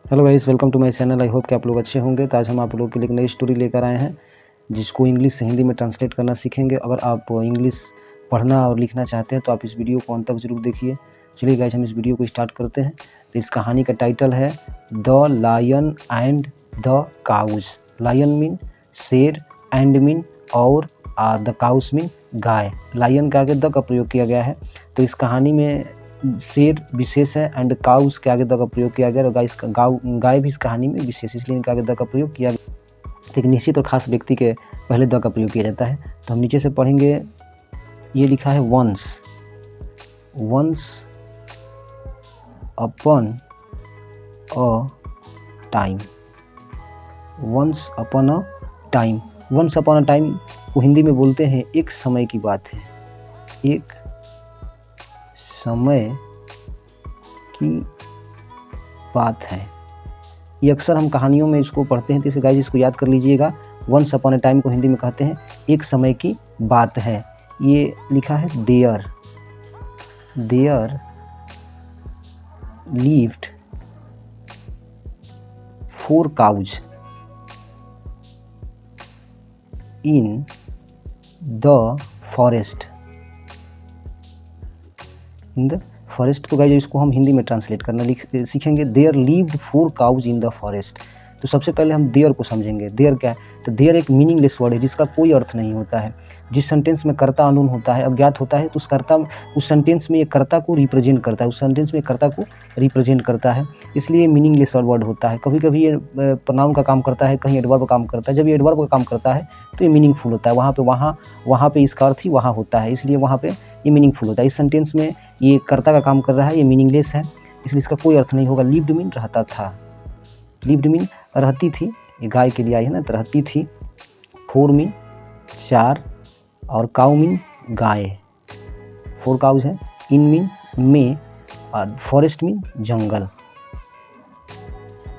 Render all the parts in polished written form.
Hello guys, welcome to my channel. I hope कि आप लोग अच्छे होंगे। तो आज हम आप लोगों के लिए एक नई स्टोरी लेकर आए हैं जिसको इंग्लिश से हिंदी में ट्रांसलेट करना सीखेंगे। अगर आप इंग्लिश पढ़ना और लिखना चाहते हैं तो आप इस वीडियो को अंत तक जरूर देखिए। चलिए गाइस, हम इस वीडियो को स्टार्ट करते हैं। तो इस कहानी का टाइटल है the lion and the cows. Lion mean शेर, एंड मीन और द काउस मीन गाय। लायन के आगे द का प्रयोग किया गया है। तो इस कहानी में शेर विशेष है एंड काउस के आगे द का प्रयोग किया गया, और गाय भी इस कहानी में विशेष, इसलिए इनके आगे द का प्रयोग किया गया। तो एक निश्चित और खास व्यक्ति के पहले द का प्रयोग किया जाता है। तो हम नीचे से पढ़ेंगे। ये लिखा है once upon a time. Once upon a time. Once upon a time को हिंदी में बोलते हैं एक समय की बात है। एक समय की बात है। ये अक्सर हम कहानियों में इसको पढ़ते हैं, तो इसे गाइस इसको याद कर लीजिएगा। वंस अपॉन अ टाइम को हिंदी में कहते हैं एक समय की बात है। ये लिखा है there lived 4 cows in the forest. In the forest तो गाइस इसको हम हिंदी में ट्रांसलेट करना सीखेंगे। There lived 4 cows in the forest. तो सबसे पहले हम देयर को समझेंगे। देयर क्या है? तो देयर एक मीनिंगलेस वर्ड है जिसका कोई अर्थ नहीं होता है। जिस सेंटेंस में कर्ता अननोन होता है, अज्ञात होता है, तो उस सेंटेंस में ये कर्ता को रिप्रेजेंट करता है। उस सेंटेंस में कर्ता को रिप्रेजेंट करता है, इसलिए मीनिंगलेस वर्ड होता है। कभी कभी ये प्रोनाउन का काम करता है, कहीं एडवर्ब का काम करता है। जब ये एडवर्ब का काम करता है तो ये मीनिंगफुल होता है। वहाँ पे इसका अर्थ ही वहाँ होता है, इसलिए वहाँ पे ये मीनिंगफुल होता है। इस सेंटेंस में ये कर्ता का काम कर रहा है, ये मीनिंगलेस है, इसलिए इसका कोई अर्थ नहीं होगा। लिव्ड मीन रहता था। लिव्ड मीन रहती थी, ये गाय के लिए आई है ना, तो रहती थी। 4 मीन 4 और काउ मीन गाय। 4 काउज है। इन मीन में और फॉरेस्ट मीन जंगल।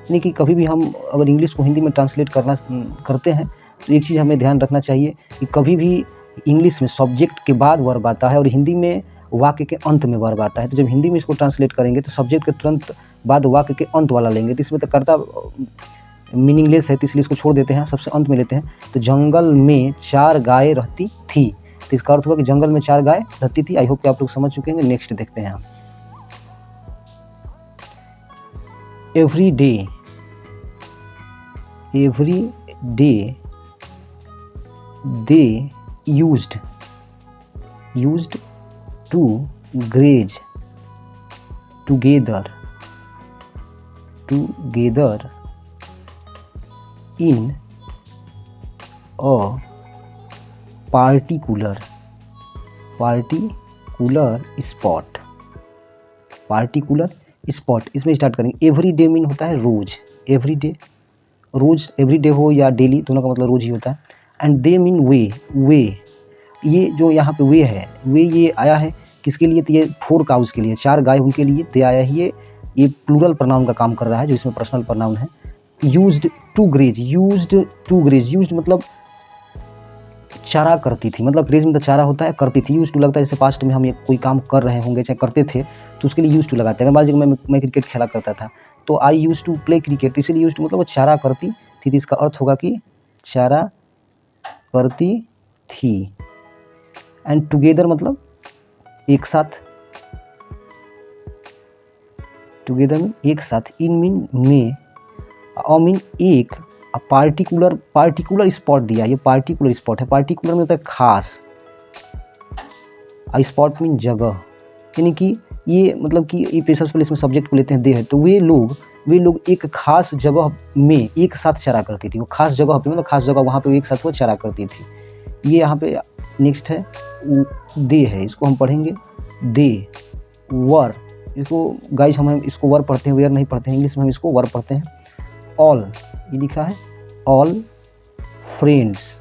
यानी कि कभी भी हम अगर इंग्लिश को हिंदी में ट्रांसलेट करते हैं तो एक चीज़ हमें ध्यान रखना चाहिए कि कभी भी इंग्लिश में सब्जेक्ट के बाद वर्ब आता है और हिंदी में वाक्य के अंत में वर्ब आता है। तो जब हिंदी में इसको ट्रांसलेट करेंगे तो सब्जेक्ट के तुरंत बाद वाक्य के अंत वाला लेंगे, तो इसमें तो कर्ता मीनिंगलेस है, तो इसलिए इसको छोड़ देते हैं, सबसे अंत में लेते हैं। तो जंगल में 4 गाय रहती थी, तो इसका अर्थ हुआ कि जंगल में 4 गाय रहती थी। आई होप कि आप लोग समझ चुके हैं। नेक्स्ट देखते हैं हम। Every day they used to graze together in a particular spot। इसमें स्टार्ट करेंगे। एवरी डे मीन होता है रोज। एवरी डे हो या डेली, दोनों का मतलब रोज ही होता है। एंड दे मीन वे। ये जो यहाँ पे वे है, वे ये आया है किसके लिए? तो ये 4 काउस के लिए, 4 गाय उनके लिए दे आया है। ये प्लूरल प्रोनाउन का काम कर रहा है, जो इसमें पर्सनल प्रोनाउन है। यूज्ड टू ग्रेज मतलब चारा करती थी, मतलब ग्रेज में तो चारा होता है, करती थी। यूज टू लगता है जैसे पास्ट में हम कोई काम कर रहे होंगे, चाहे करते थे, तो उसके लिए यूज टू लगाते हैं। अगर मान लीजिए मैं क्रिकेट खेला करता था तो आई यूज टू प्ले क्रिकेट, तो इसलिए यूज टू मतलब वो चारा करती थी। तो इसका अर्थ होगा कि चारा करती थी। एंड टुगेदर मतलब एक साथ। टुगेदर मीन एक साथ। इन मीन में, अ मीन एक, पार्टिकुलर स्पॉट दिया। ये पार्टिकुलर स्पॉट है। पार्टिकुलर में होता है खास, स्पॉट मीन जगह। यानी कि ये मतलब कि ये प्रेशर्स प्लेस में सब्जेक्ट को लेते हैं दे है। तो वे लोग एक खास जगह में एक साथ चरा करती थी। वो खास जगह पे मतलब खास जगह, वहाँ पे एक साथ वो चरा करती थी। ये यहाँ पे नेक्स्ट है दे है, इसको हम पढ़ेंगे दे वर। इसको गाइस हम इसको वर पढ़ते हैं, वेयर नहीं पढ़ते हैं। इंग्लिश में हम इसको वर पढ़ते हैं। ऑल, ये लिखा है all friends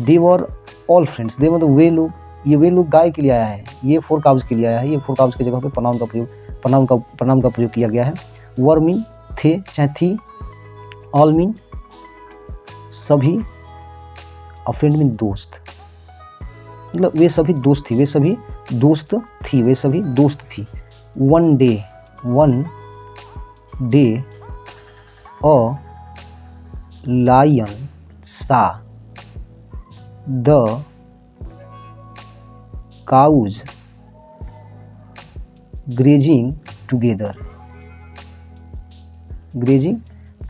they were all friends. They मतलब वे लोग। ये वे लोग गाय के लिए आया है, ये 4 काउज के लिए आया है। ये 4 काउज की जगह पे प्रोनाउन का प्रयोग किया गया है। वर मीन थे, चाहे थी। ऑल मीन सभी, और फ्रेंड मीन दोस्त, मतलब वे सभी दोस्त थी। One day one day a lion saw the cows grazing together. Grazing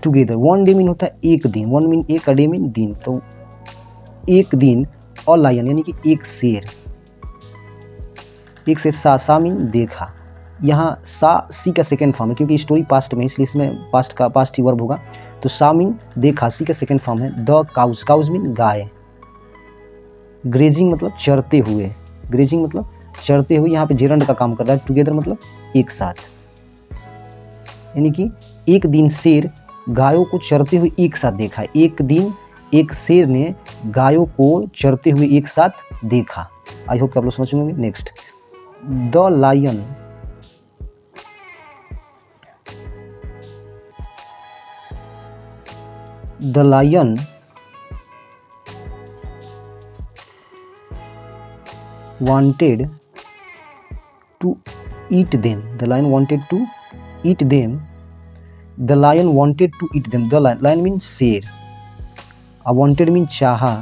together, one day mean होता है एक दिन, वन मीन एक, डे मीन दिन, तो एक दिन और लायन यानी कि एक शेर सा मीन देखा। यहाँ सा सी का सेकेंड फॉर्म है क्योंकि स्टोरी पास्ट में, इसलिए इसमें पास्ट ही वर्ब होगा। तो सा मीन देखा, सी का सेकेंड फॉर्म है। द काउज, काउज मीन गाय। ग्रेजिंग मतलब चरते हुए, ग्रेजिंग मतलब चरते हुए, यहाँ पे जेरंड का काम कर रहा है। टुगेदर मतलब एक साथ, यानी कि एक दिन शेर गायों को चरते हुए एक साथ देखा। एक दिन एक शेर ने गायों को चरते हुए एक साथ देखा। आई होप कि आप लोग समझ होंगे। Next, the lion wanted to eat them. The lion wanted to eat them. The lion wanted to eat them. The lion means शेर, wanted mean चाहा,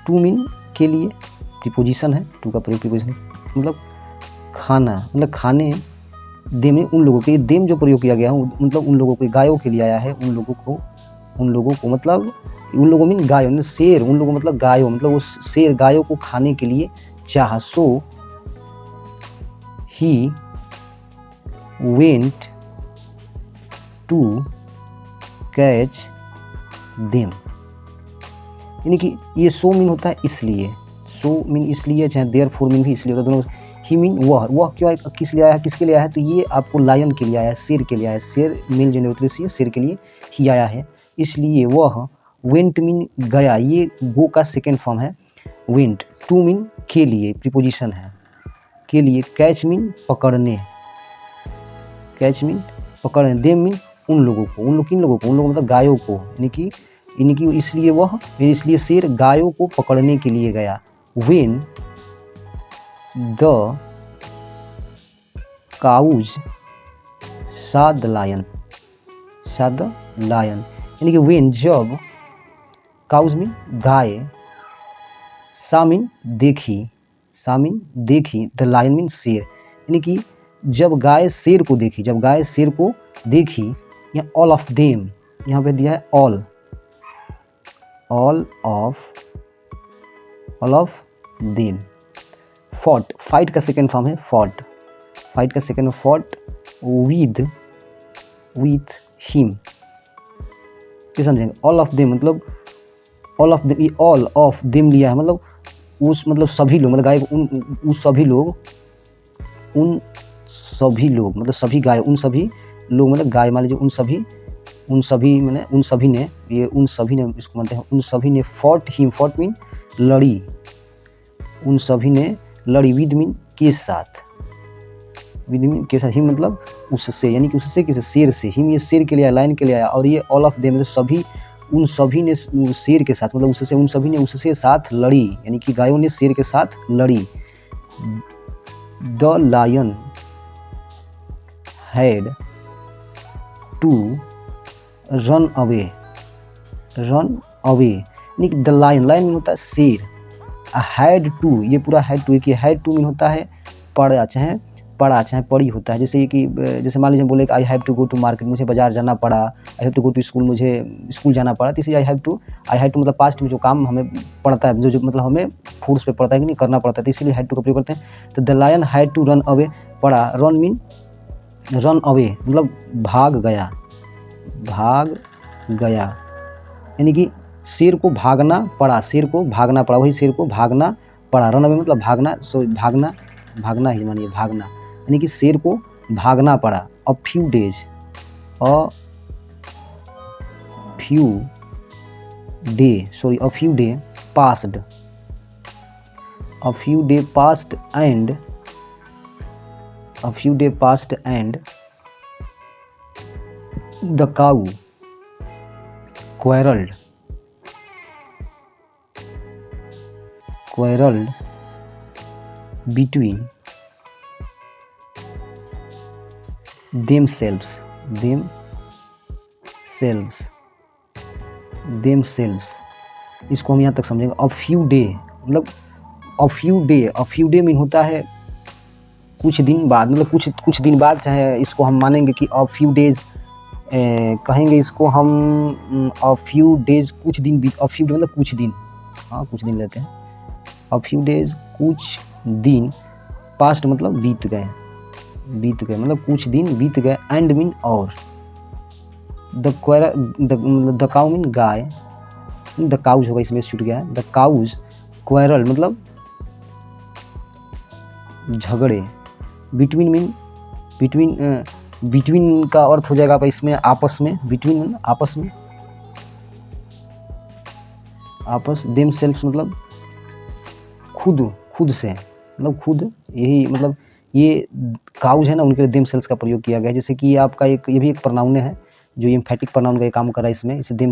to mean के लिए प्रीपोजिशन है, टू का प्रयोग प्रीपोजिशन मतलब खाना, मतलब खाने। देम उन लोगों के, देम जो प्रयोग किया गया है मतलब उन लोगों को, गायों के लिए आया है। उन लोगों को मतलब उन लोगों मीन गायों, शेर उन लोगों मतलब गायों, मतलब वो शेर गायों को खाने के लिए चाहा। So he went to catch them, यानी कि ये सो मीन होता है इसलिए, सो मीन इसलिए, चाहे देयर फोर मीन भी इसलिए होता है दोनों। ही मीन वह क्यों, किस लिए आया है, किसके लिए आया है, तो ये आपको लायन के लिए आया है, शेर के लिए आया है। शेर मेल जेंडर से शेर के लिए ही आया है, इसलिए वह। वेंट मीन गया, ये गो का सेकेंड फॉर्म है वेंट। टू मीन के लिए प्रीपोजिशन है, के लिए। कैच मीन पकड़ने, कैच मीन पकड़ने। देम मीन उन लोगों को, उन लोग किन लोगों को, उन लोगों मतलब गायों को, यानी कि इसलिए वह, इसलिए शेर गायों को पकड़ने के लिए गया। When the cows saw the lion, यानी कि व्हेन जब, काउज मीन गाय, सा मीन देखी, द लायन मीन शेर, यानी कि जब गाय शेर को देखी, या ऑल ऑफ देम, यहाँ पे दिया है all of them. Fought, fight का सेकेंड फॉर्म है फॉट, फॉट विद हिम, ये समझेंगे। ऑल ऑफ देम मतलब ऑल ऑफ देम लिया है, मतलब उस, मतलब सभी लोग, मतलब गाय उन सभी लोग मतलब सभी गाय, उन सभी लोग मतलब गाय, मान लीजिए उन सभी मैंने उन सभी ने, ये उन सभी ने इसको मानते हैं, उन सभी ने फॉट हिम, फॉट मीन लड़ी, उन सभी ने लड़ी, विद मीन के साथ, हिम मतलब उससे, यानी कि उससे किसी शेर से। हिम ये शेर के लिए आया, लायन के लिए आया, और ये ऑल ऑफ देम मतलब सभी, उन सभी ने शेर के साथ, मतलब उससे, उन सभी ने उससे साथ लड़ी, यानी कि गायों ने शेर के साथ लड़ी। The lion had to run away, यानी कि द लायन होता है शेर, हैड टू, ये पूरा हैड टू, कि हैड टू मीन होता है पड़ा चाहे पड़ी होता है। जैसे कि, जैसे मान लीजिए बोले कि I have to go to market, मुझे बाजार जाना पड़ा। I have to go to school, मुझे स्कूल जाना पड़ा। तो इसलिए आई हैव टू मतलब पास्ट में जो काम हमें पड़ता है, जो मतलब हमें फोर्स पे पड़ता है कि नहीं, करना पड़ता है, तो इसीलिए हैव टू का प्रयोग करते हैं। तो the lion had to run away, पड़ा, रन मीन रन अवे मतलब भाग गया, यानी कि शेर को भागना पड़ा, वही शेर को भागना पड़ा। रन अवे मतलब भागना, सो भागना ही मानिए, भागना, यानी कि शेर को भागना पड़ा। A few day passed and the cow quarreled between them selves, them selves, them selves, इसको हम यहाँ तक समझेंगे। अ फ्यू डे मतलब अ फ्यू डे मीन होता है कुछ दिन बाद, मतलब कुछ दिन बाद, चाहे इसको हम मानेंगे कि अ फ्यू डेज, कहेंगे इसको हम अ फ्यू डेज, कुछ दिन बीत, अ फ्यू डे मतलब कुछ दिन, हाँ कुछ दिन लेते हैं। अ फ्यू डेज कुछ दिन, पास्ट मतलब बीत गए मतलब कुछ दिन बीत गए। एंड मीन और, द काउ मीन गाय, द काउज होगा, इसमें छूट गया है। द काउज क्वेरल मतलब झगड़े। बिटवीन मीन बिटवीन का अर्थ हो जाएगा इसमें आपस में, बिटवीन आपस में, आपस। देम सेल्फ्स मतलब खुद से, मतलब खुद, यही मतलब ये काउज है ना, उनके लिए देम सेल्स का प्रयोग किया गया है। जैसे कि आपका ये भी एक प्रोनाउन है जो एम्फेटिक प्रोनाउन का काम कर रहा है इसमें, इसे देम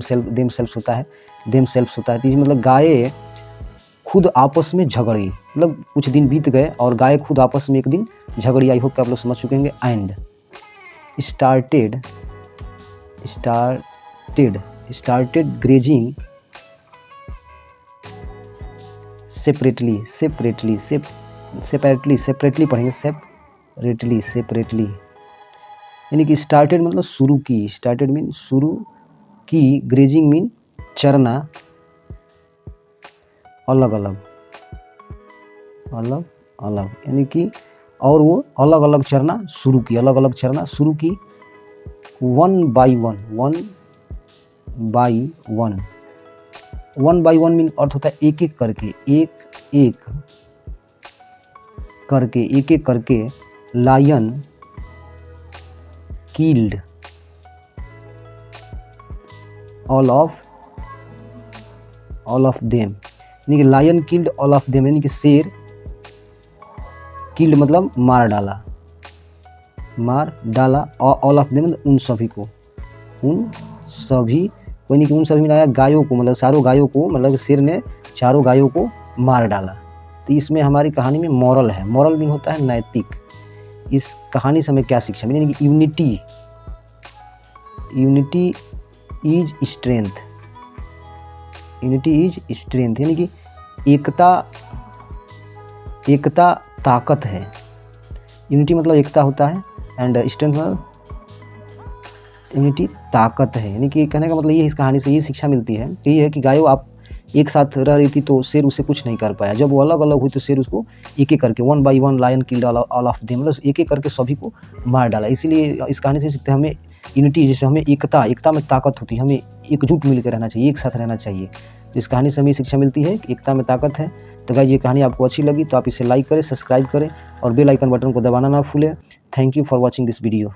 सेल्फ्स होता है, देम सेल्फ्स होता है। तो मतलब गाय खुद आपस में झगड़ी, मतलब कुछ दिन बीत गए और गाय खुद आपस में एक दिन झगड़ी। आई होप कि आप लोग समझ चुके होंगे। एंड स्टार्टेड ग्रेजिंग सेपरेटली पढ़ेंगे, सेपरेटली, यानी कि स्टार्टेड मतलब शुरू की, स्टार्टेड मीन शुरू की, ग्रेजिंग मीन चरना, अलग अलग, यानी कि और वो अलग अलग चरना शुरू की, वन बाई वन मीन अर्थ होता है एक एक करके, lion killed all of them, यानी कि lion killed all of them, यानी कि शेर, किल्ड मतलब मार डाला, ऑल ऑफ देम मतलब उन सभी को, यानी कि उन सभी में आया गायों को, मतलब चारों गायों को, मतलब शेर ने चारों गायों को मार डाला। तो इसमें हमारी कहानी में मॉरल है, मॉरल भी होता है नैतिक। इस कहानी से हमें क्या शिक्षा मिली, यानी कि यूनिटी इज स्ट्रेंथ, यानी कि एकता ताकत है। यूनिटी मतलब एकता होता है, एंड स्ट्रेंथ मतलब यूनिटी ताकत है। यानी कि कहने का मतलब ये, इस कहानी से ये शिक्षा मिलती है कि ये है कि गायों आप एक साथ रह रही थी तो शेर उसे कुछ नहीं कर पाया, जब वो अलग अलग हुई तो शेर उसको एक एक करके, one by one lion killed all of them, मतलब एक एक करके सभी को मार डाला। इसीलिए इस कहानी से सीखते हैं हमें यूनिटी, जैसे हमें एकता में ताकत होती है, हमें एकजुट मिलकर रहना चाहिए, एक साथ रहना चाहिए। तो इस कहानी से हमें शिक्षा मिलती है कि एकता में ताकत है। तो गाइस, ये कहानी आपको अच्छी लगी तो आप इसे लाइक करें, सब्सक्राइब करें और बेल आइकन बटन को दबाना ना भूलें। Thank you for watching this video.